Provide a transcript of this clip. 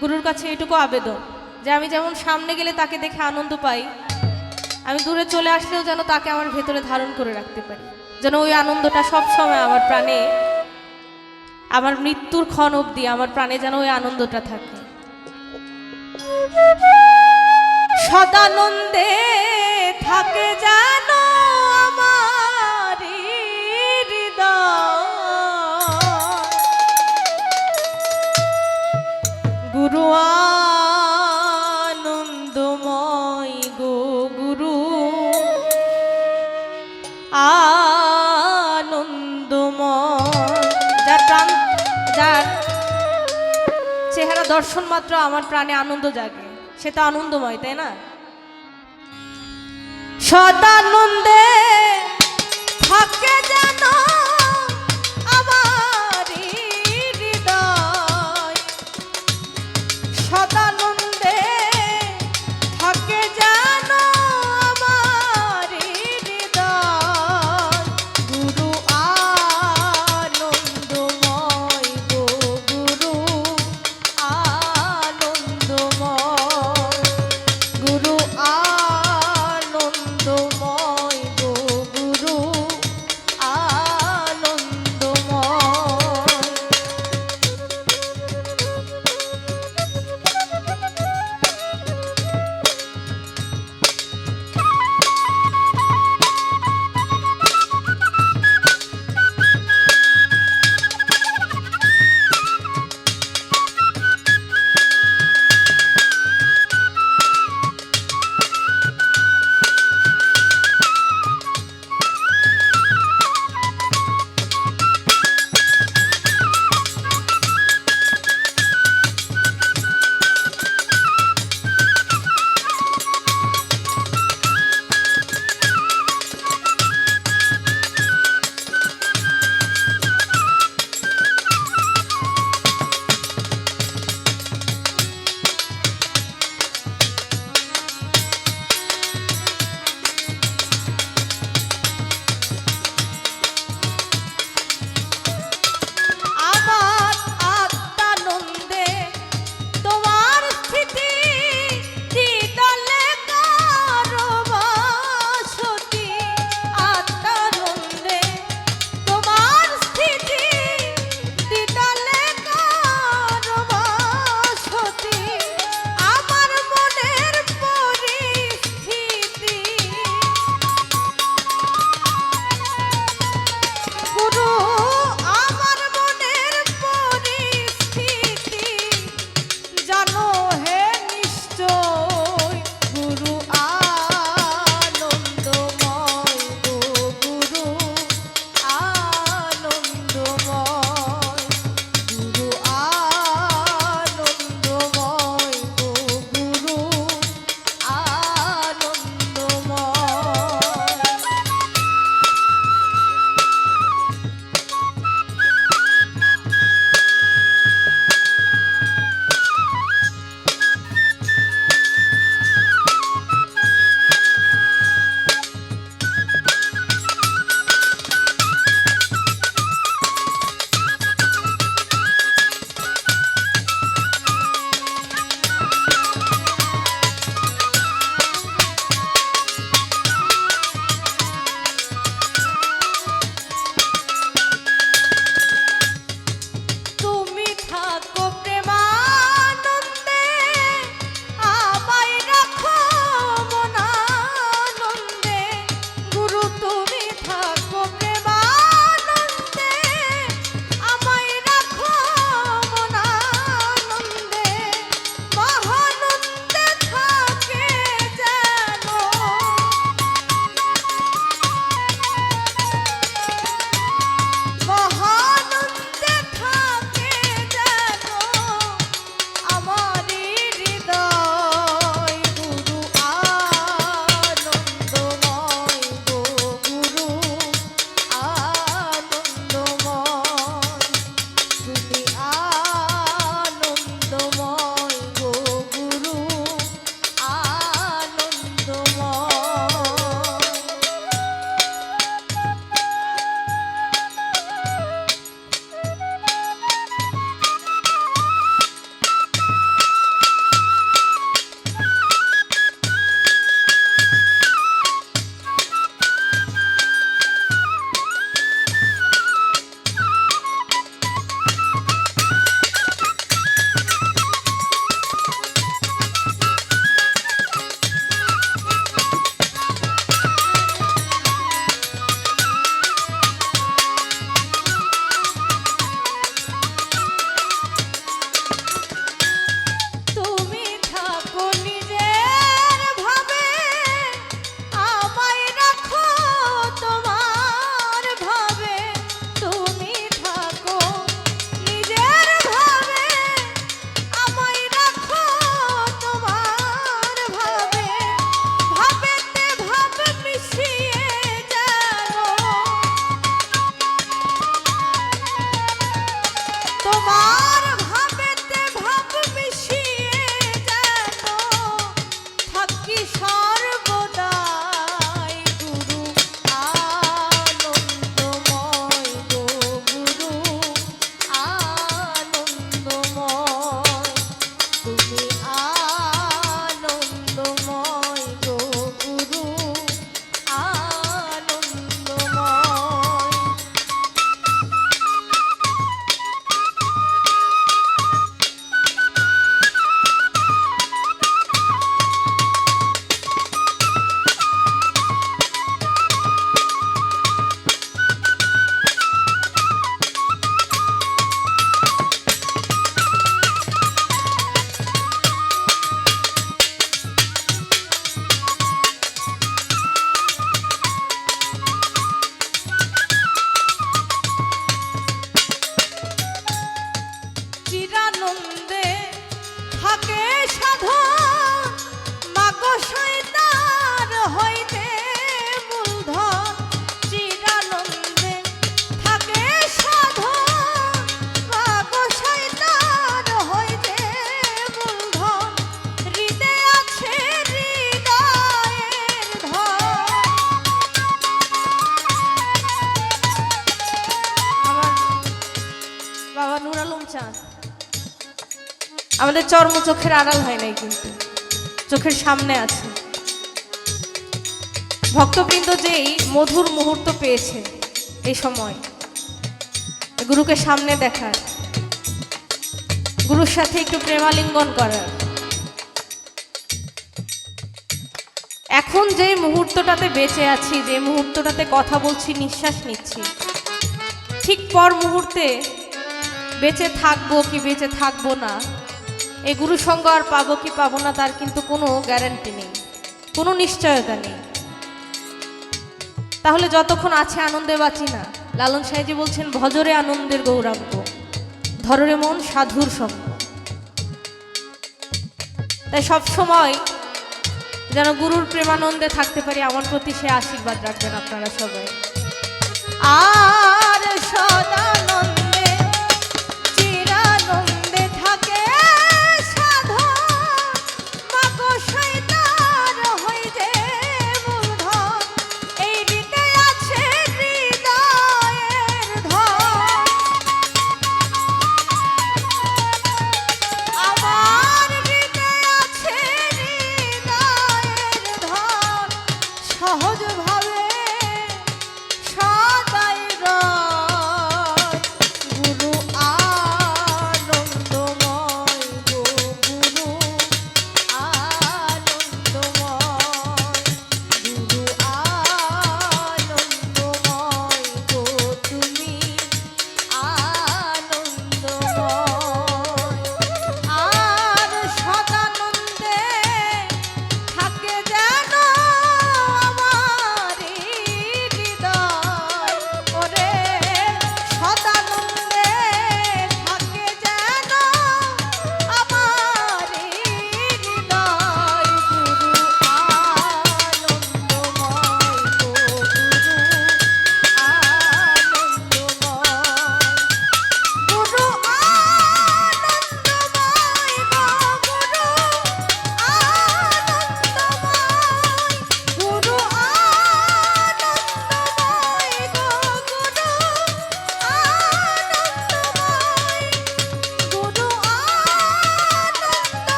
গুরুর কাছে এটুকু আবেদন যে আমি যেমন সামনে গেলে তাকে দেখে আনন্দ পাই, আমি দূরে চলে আসলেও যেন তাকে আমার ভেতরে ধারণ করে রাখতে পারি, যেন ওই আনন্দটা সব সময় আমার প্রাণে, আমার মৃত্যুর ক্ষণ অবধি আমার প্রাণে যেন ওই আনন্দটা থাকে। সদানন্দে থাকে যেন আমার হৃদয়, গুরু আনন্দময় গো গুরু আনন্দময়। যার চেহারা দর্শন মাত্র আমার প্রাণে আনন্দ জাগে, সে তো আনন্দময়, তাই না? সদানন্দে থাকে যেন আমার হৃদয়, সদানন্দে থাকে যেন আমার হৃদয়, গুরু আনন্দময় গো গুরু আনন্দময়, গুরু আনন্দময় গো গুরু থাকে সাধু মাগো শয়তান হইতে মূলধন চিরানন্দে থাকে সাধু মাগো শয়তান হইতে মূলধন হৃদে আছে হৃদয়ের ধন। বাবা নূর আলম চাঁদ আমাদের চর্ম চোখের আড়াল হয় নাই, কিন্তু চোখের সামনে আছে। ভক্তবৃন্দ যেই মধুর মুহূর্ত পেয়েছে এই সময় গুরুকে সামনে দেখার, গুরুর সাথে একটু প্রেমালিঙ্গন করার, এখন যে মুহূর্তটাতে বেঁচে আছি, যে মুহূর্তটাতে কথা বলছি, নিঃশ্বাস নিচ্ছি, ঠিক পর মুহূর্তে বেঁচে থাকবো কি বেঁচে থাকবো না, এই গুরু সঙ্গ আর পাবো কি পাবো না তার কিন্তু কোনো গ্যারান্টি নেই, কোনো নিশ্চয়তা নেই। তাহলে যতক্ষণ আছে আনন্দে বাঁচি না। লালন সাহেজি বলছেন ভজরে আনন্দের গৌরাঙ্গ, ধররে মন সাধুর সঙ্গ। তাই সব সময় যেন গুরুর প্রেমানন্দে থাকতে পারি, আমার প্রতি সে আশীর্বাদ রাখবেন আপনারা সবাই। আর সদা